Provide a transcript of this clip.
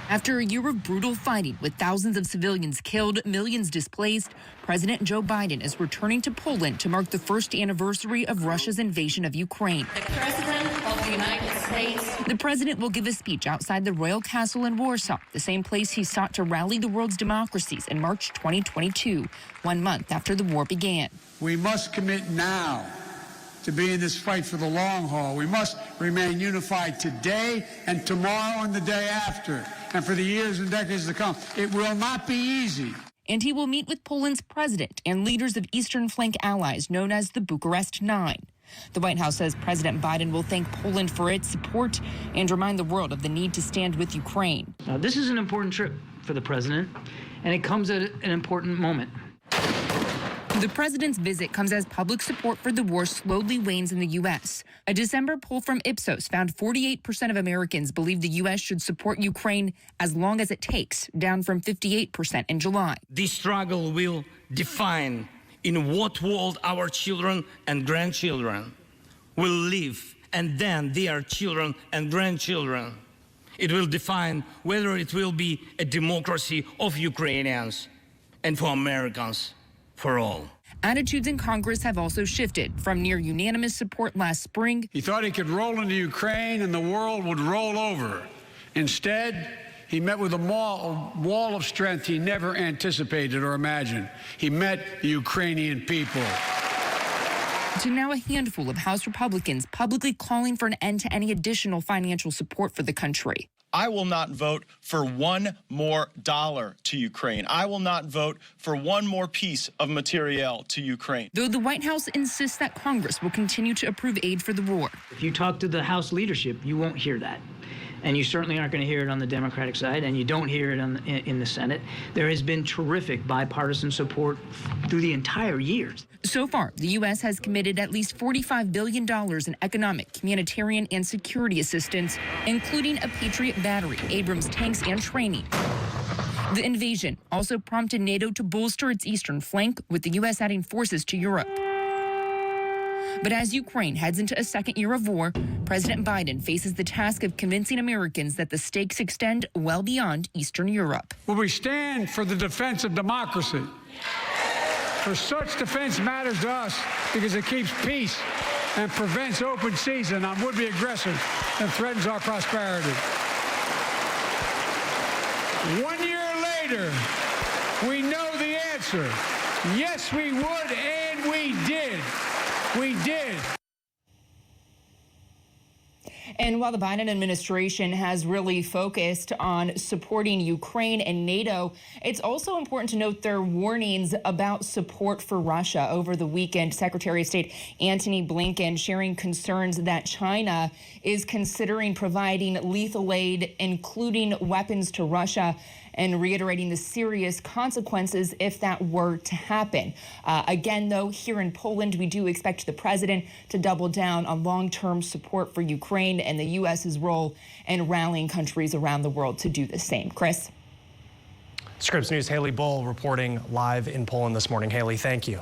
After a year of brutal fighting with thousands of civilians killed, millions displaced, President Joe Biden is returning to Poland to mark the first anniversary of Russia's invasion of Ukraine. The President of the United States. The president will give a speech outside the royal castle in Warsaw, the same place he sought to rally the world's democracies in March 2022, 1 month after the war began. We must commit now to be in this fight for the long haul. We must remain unified today and tomorrow and the day after, and for the years and decades to come. It will not be easy. And he will meet with Poland's president and leaders of Eastern Flank allies known as the Bucharest Nine. The White House says President Biden will thank Poland for its support and remind the world of the need to stand with Ukraine. Now, this is an important trip for the president, and it comes at an important moment. The president's visit comes as public support for the war slowly wanes in the U.S. A December poll from Ipsos found 48% of Americans believe the U.S. should support Ukraine as long as it takes, down from 58% in July. This struggle will define in what world our children and grandchildren will live, and then their children and grandchildren. It will define whether it will be a democracy of Ukrainians and for Americans. For all. Attitudes in Congress have also shifted from near unanimous support last spring. He thought he could roll into Ukraine and the world would roll over. Instead, he met with a wall of strength he never anticipated or imagined. He met the Ukrainian people. To now a handful of House Republicans publicly calling for an end to any additional financial support for the country. I will not vote for $1 more to Ukraine. I will not vote for one more piece of materiel to Ukraine. Though the White House insists that Congress will continue to approve aid for the war. If you talk to the House leadership, you won't hear that. And you certainly aren't going to hear it on the Democratic side, and you don't hear it in the Senate. There has been terrific bipartisan support through the entire year. So far, the U.S. has committed at least $45 billion in economic, humanitarian, and security assistance, including a Patriot battery, Abrams tanks, and training. The invasion also prompted NATO to bolster its eastern flank, with the U.S. adding forces to Europe. But as Ukraine heads into a second year of war, President Biden faces the task of convincing Americans that the stakes extend well beyond Eastern Europe. Will we stand for the defense of democracy? For such defense matters to us because it keeps peace and prevents open season on would-be aggressors and threatens our prosperity. 1 year later, we know the answer. Yes, we would, and we did. We did. And while the Biden administration has really focused on supporting Ukraine and NATO, it's also important to note their warnings about support for Russia. Over the weekend, Secretary of State Antony Blinken sharing concerns that China is considering providing lethal aid, including weapons to Russia, and reiterating the serious consequences if that were to happen. Again, though, here in Poland, we do expect the president to double down on long-term support for Ukraine and the U.S.'s role in rallying countries around the world to do the same. Chris? Scripps News' Haley Bull reporting live in Poland this morning. Haley, thank you.